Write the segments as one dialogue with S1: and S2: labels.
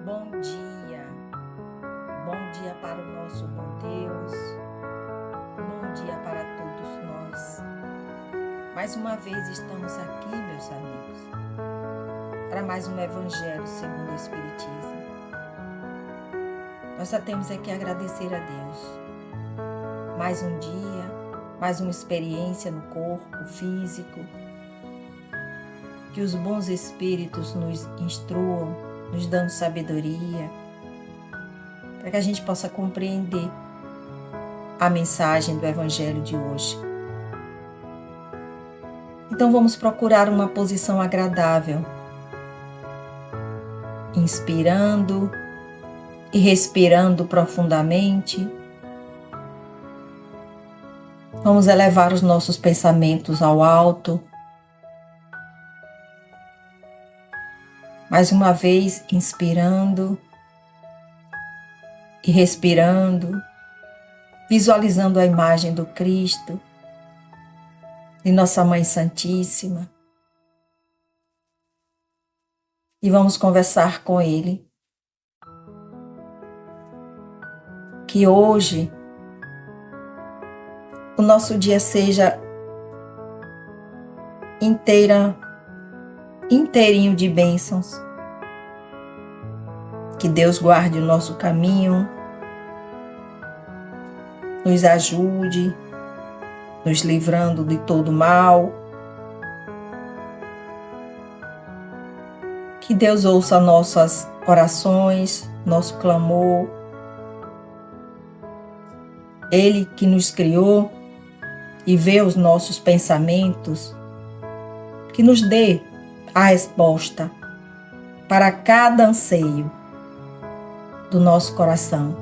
S1: Bom dia, bom dia para o nosso bom Deus, bom dia para todos nós. Mais uma vez estamos aqui, meus amigos, para mais um Evangelho segundo o Espiritismo. Nós só temos aqui a agradecer a Deus. Mais um dia, mais uma experiência no corpo físico. Que os bons espíritos nos instruam, nos dando sabedoria, para que a gente possa compreender a mensagem do Evangelho de hoje. Então vamos procurar uma posição agradável, inspirando e respirando profundamente. Vamos elevar os nossos pensamentos ao alto. Mais uma vez, inspirando e respirando, visualizando a imagem do Cristo, de Nossa Mãe Santíssima. E vamos conversar com Ele. Que hoje o nosso dia seja inteirinho de bênçãos. Que Deus guarde o nosso caminho, nos ajude, nos livrando de todo mal. Que Deus ouça nossas orações, nosso clamor. Ele que nos criou e vê os nossos pensamentos, que nos dê a resposta para cada anseio do nosso coração.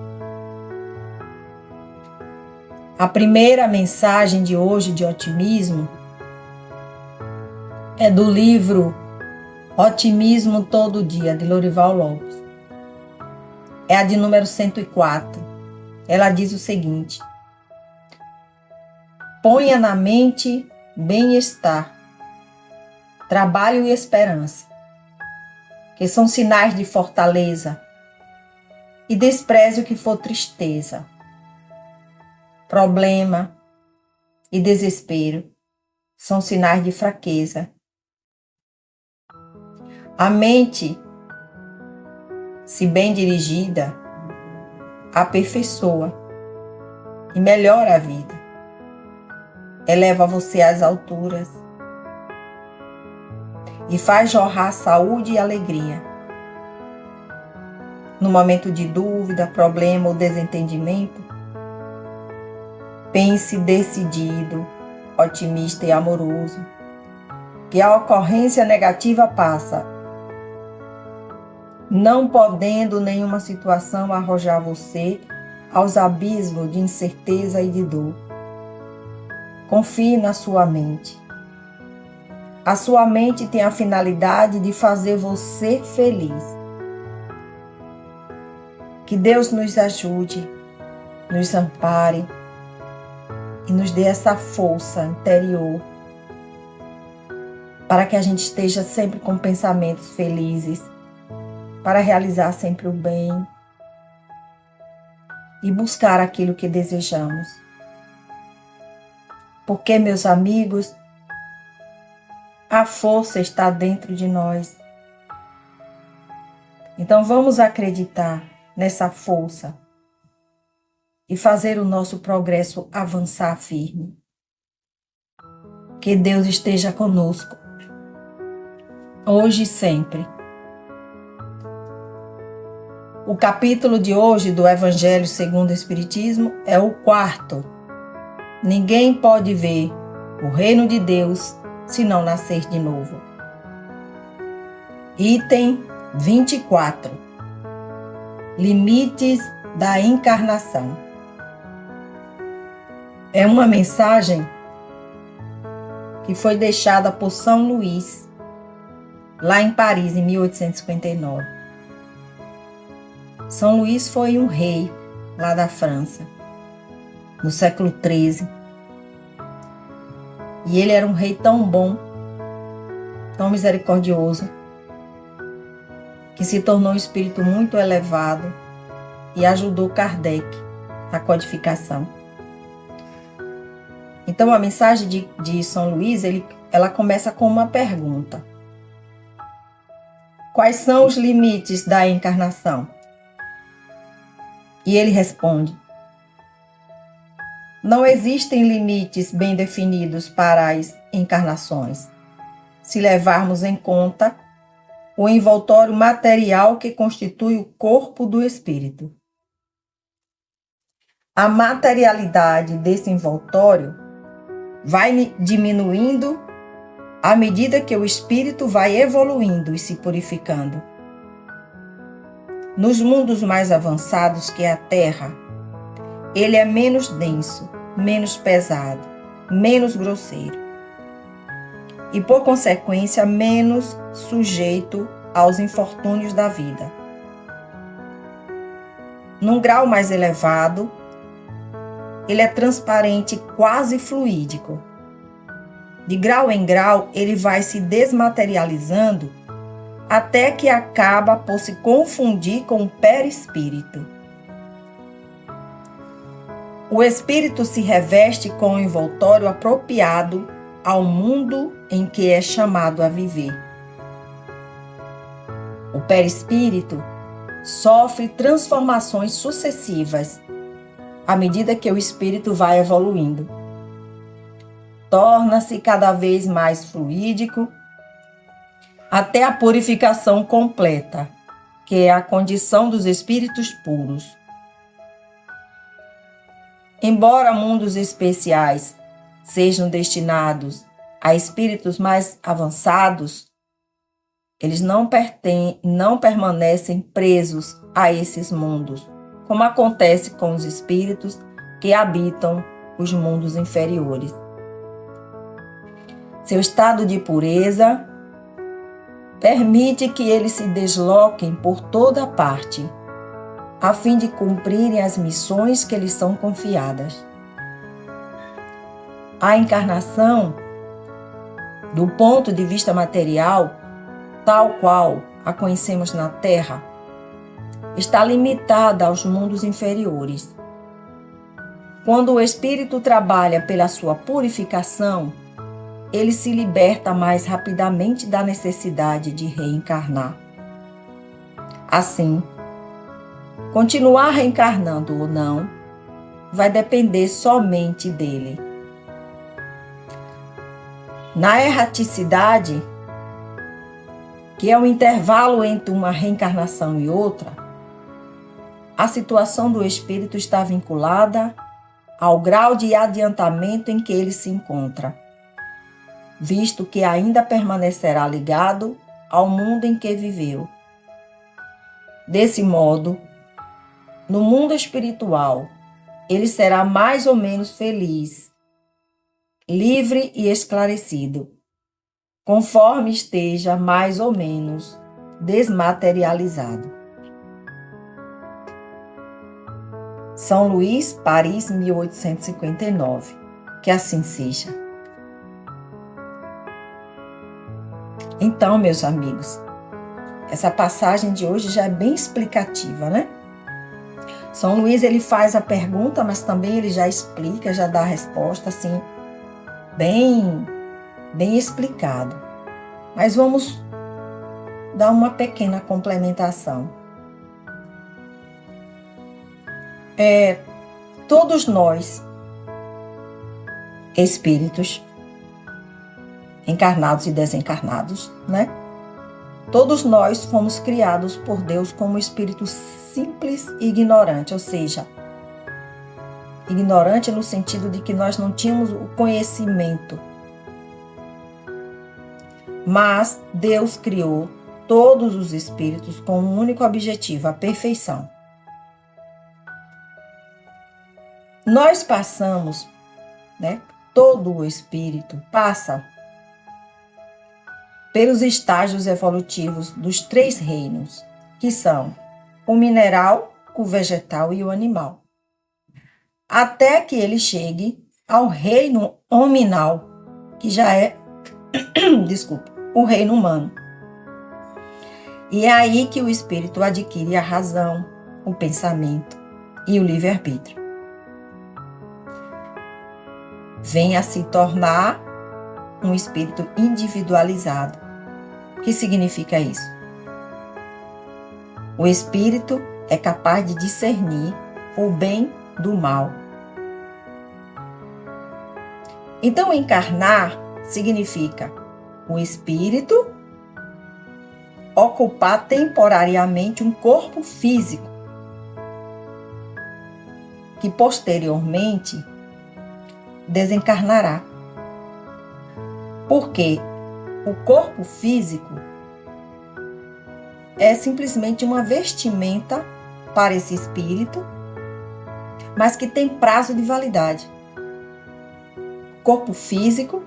S1: A primeira mensagem de hoje de otimismo é do livro Otimismo Todo Dia, de Lorival Lopes. É a de número 104. Ela diz o seguinte: ponha na mente bem-estar, trabalho e esperança, que são sinais de fortaleza, e despreze o que for tristeza, problema e desespero, são sinais de fraqueza. A mente, se bem dirigida, aperfeiçoa e melhora a vida, eleva você às alturas e faz jorrar saúde e alegria. No momento de dúvida, problema ou desentendimento, pense decidido, otimista e amoroso, que a ocorrência negativa passa, não podendo nenhuma situação arrojar você aos abismos de incerteza e de dor. Confie na sua mente. A sua mente tem a finalidade de fazer você feliz. Que Deus nos ajude, nos ampare e nos dê essa força interior para que a gente esteja sempre com pensamentos felizes, para realizar sempre o bem e buscar aquilo que desejamos. Porque, meus amigos, a força está dentro de nós. Então vamos acreditar nessa força e fazer o nosso progresso avançar firme. Que Deus esteja conosco, hoje e sempre. O capítulo de hoje do Evangelho segundo o Espiritismo é o 4. Ninguém pode ver o reino de Deus se não nascer de novo. Item 24. Limites da encarnação. É uma mensagem que foi deixada por São Luís, lá em Paris, em 1859. São Luís foi um rei lá da França, no século XIII. E ele era um rei tão bom, tão misericordioso, que se tornou um espírito muito elevado e ajudou Kardec na codificação. Então, a mensagem de São Luís, ela começa com uma pergunta. Quais são os limites da encarnação? E ele responde: não existem limites bem definidos para as encarnações, se levarmos em conta o envoltório material que constitui o corpo do espírito. A materialidade desse envoltório vai diminuindo à medida que o espírito vai evoluindo e se purificando. Nos mundos mais avançados que a Terra, ele é menos denso, menos pesado, menos grosseiro e, por consequência, menos sujeito aos infortúnios da vida. Num grau mais elevado, ele é transparente, quase fluídico. De grau em grau, ele vai se desmaterializando até que acaba por se confundir com o perispírito. O espírito se reveste com o envoltório apropriado ao mundo em que é chamado a viver. O perispírito sofre transformações sucessivas à medida que o espírito vai evoluindo. Torna-se cada vez mais fluídico até a purificação completa, que é a condição dos espíritos puros. Embora mundos especiais sejam destinados a espíritos mais avançados, eles não permanecem presos a esses mundos, como acontece com os espíritos que habitam os mundos inferiores. Seu estado de pureza permite que eles se desloquem por toda parte, a fim de cumprirem as missões que lhes são confiadas. A encarnação, do ponto de vista material, tal qual a conhecemos na Terra, está limitada aos mundos inferiores. Quando o espírito trabalha pela sua purificação, ele se liberta mais rapidamente da necessidade de reencarnar. Assim, continuar reencarnando ou não vai depender somente dele. Na erraticidade, que é o intervalo entre uma reencarnação e outra, a situação do espírito está vinculada ao grau de adiantamento em que ele se encontra, visto que ainda permanecerá ligado ao mundo em que viveu. Desse modo, no mundo espiritual, ele será mais ou menos feliz, livre e esclarecido, conforme esteja mais ou menos desmaterializado. São Luís, Paris, 1859. Que assim seja. Então, meus amigos, essa passagem de hoje já é bem explicativa, né? São Luís, ele faz a pergunta, mas também ele já explica, já dá a resposta, assim, bem explicado. Mas vamos dar uma pequena complementação. Todos nós, espíritos, encarnados e desencarnados, né? Todos nós fomos criados por Deus como espírito simples e ignorante, ou seja, ignorante no sentido de que nós não tínhamos o conhecimento. Mas Deus criou todos os espíritos com um único objetivo, a perfeição. Nós passamos, né? Todo o espírito passa pelos estágios evolutivos dos 3 reinos, que são o mineral, o vegetal e o animal, até que ele chegue ao reino hominal, que já é, o reino humano. E é aí que o espírito adquire a razão, o pensamento e o livre-arbítrio. Vem a se tornar um espírito individualizado. O que significa isso? O espírito é capaz de discernir o bem do mal. Então, encarnar significa o espírito ocupar temporariamente um corpo físico, que posteriormente desencarnará. Porque o corpo físico é simplesmente uma vestimenta para esse espírito, mas que tem prazo de validade. O corpo físico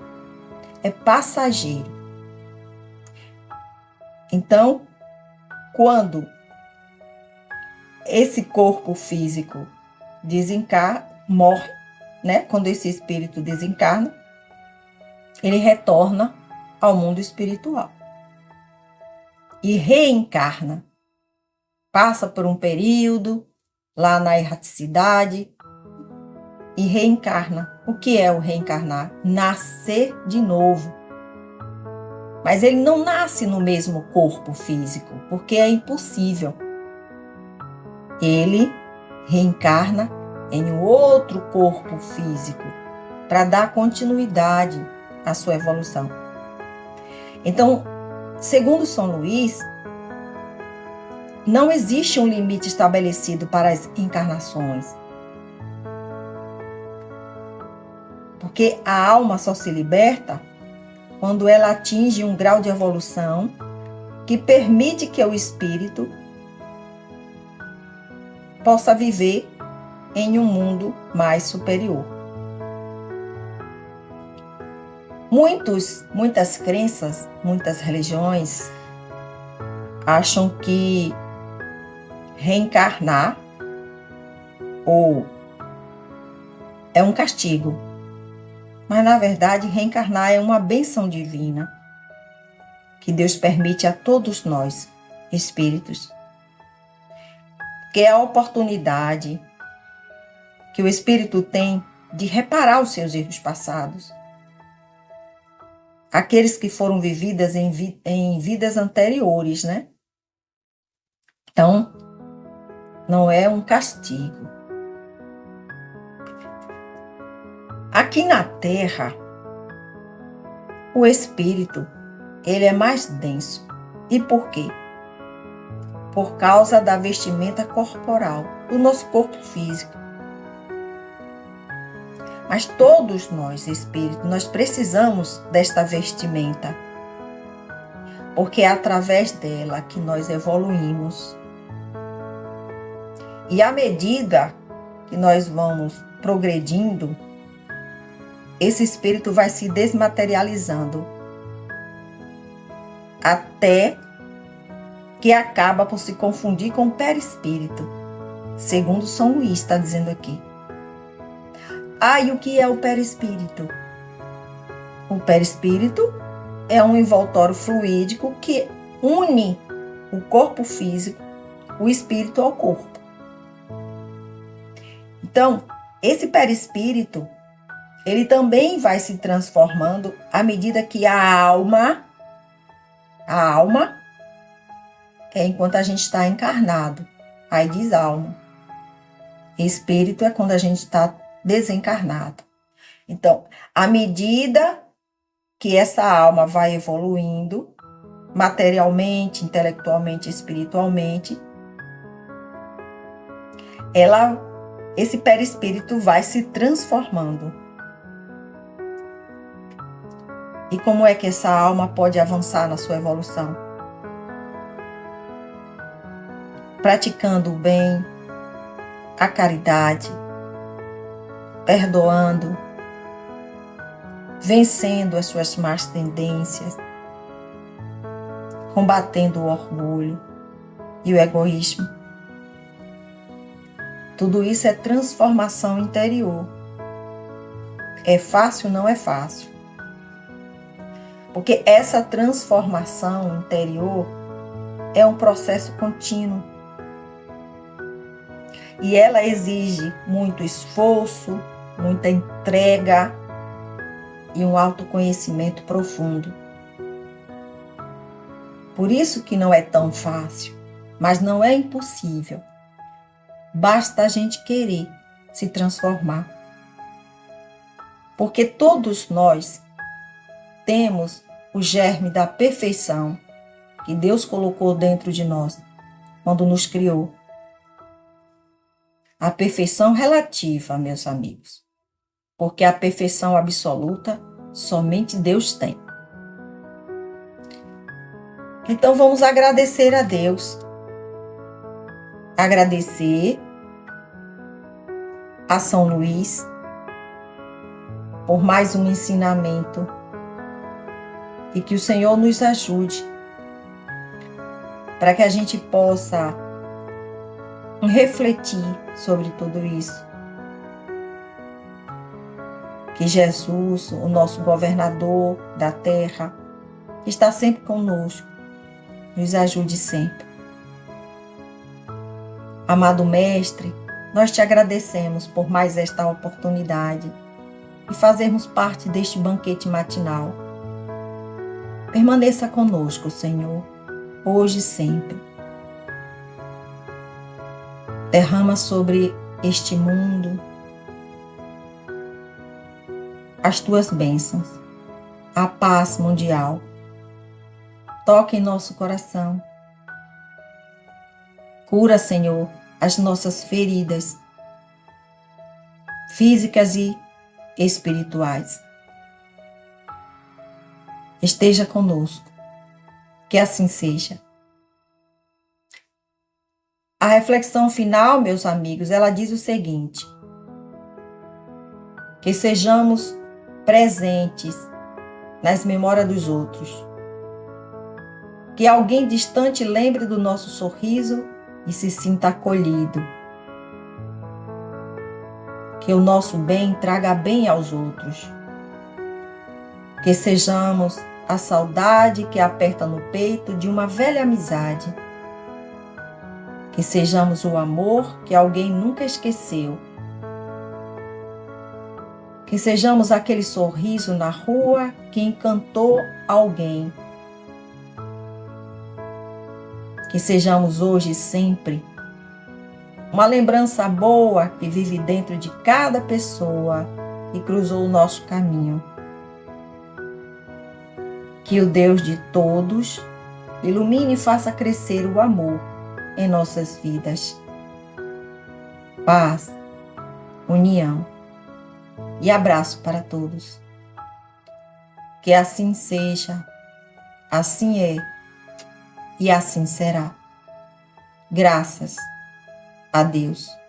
S1: é passageiro. Então, quando esse corpo físico morre, né? Quando esse espírito desencarna, ele retorna ao mundo espiritual e reencarna. Passa por um período lá na erraticidade e reencarna. O que é o reencarnar? Nascer de novo. Mas ele não nasce no mesmo corpo físico, porque é impossível. Ele reencarna em um outro corpo físico para dar continuidade à sua evolução. Então, segundo São Luís, não existe um limite estabelecido para as encarnações. Porque a alma só se liberta quando ela atinge um grau de evolução que permite que o espírito possa viver em um mundo mais superior. Muitas crenças, muitas religiões acham que reencarnar é um castigo. Mas, na verdade, reencarnar é uma bênção divina que Deus permite a todos nós, espíritos, que é a oportunidade que o espírito tem de reparar os seus erros passados, aqueles que foram vividas em vidas anteriores, né? Então, não é um castigo. Aqui na Terra, o espírito, ele é mais denso. E por quê? Por causa da vestimenta corporal, do nosso corpo físico. Mas todos nós, espíritos, nós precisamos desta vestimenta, porque é através dela que nós evoluímos. E à medida que nós vamos progredindo, esse espírito vai se desmaterializando até que acaba por se confundir com o perispírito, segundo São Luís está dizendo aqui. E o que é o perispírito? O perispírito é um envoltório fluídico que une o corpo físico, o espírito ao corpo. Então, esse perispírito, ele também vai se transformando à medida que a alma é enquanto a gente está encarnado. Aí diz alma. Espírito é quando a gente está desencarnado. Então, à medida que essa alma vai evoluindo, materialmente, intelectualmente, espiritualmente, esse perispírito vai se transformando. E como é que essa alma pode avançar na sua evolução? Praticando o bem, a caridade, perdoando, vencendo as suas más tendências, combatendo o orgulho e o egoísmo. Tudo isso é transformação interior. É fácil? Não é fácil. Porque essa transformação interior é um processo contínuo. E ela exige muito esforço, muita entrega e um autoconhecimento profundo. Por isso que não é tão fácil, mas não é impossível. Basta a gente querer se transformar. Porque todos nós temos o germe da perfeição que Deus colocou dentro de nós quando nos criou. A perfeição relativa, meus amigos, porque a perfeição absoluta somente Deus tem. Então vamos agradecer a Deus. Agradecer a São Luís por mais um ensinamento e que o Senhor nos ajude para que a gente possa refletir sobre tudo isso. Que Jesus, o nosso governador da terra, que está sempre conosco, nos ajude sempre. Amado Mestre, nós te agradecemos por mais esta oportunidade e fazermos parte deste banquete matinal. Permaneça conosco, Senhor, hoje e sempre. Derrama sobre este mundo as tuas bênçãos, a paz mundial. Toca em nosso coração. Cura, Senhor, as nossas feridas físicas e espirituais. Esteja conosco, que assim seja. A reflexão final, meus amigos, ela diz o seguinte: que sejamos presentes nas memórias dos outros. Que alguém distante lembre do nosso sorriso e se sinta acolhido. Que o nosso bem traga bem aos outros. Que sejamos a saudade que aperta no peito de uma velha amizade. Que sejamos o amor que alguém nunca esqueceu. Que sejamos aquele sorriso na rua que encantou alguém. Que sejamos hoje e sempre uma lembrança boa que vive dentro de cada pessoa que cruzou o nosso caminho. Que o Deus de todos ilumine e faça crescer o amor em nossas vidas. Paz, união e abraço para todos. Que assim seja, assim é e assim será. Graças a Deus.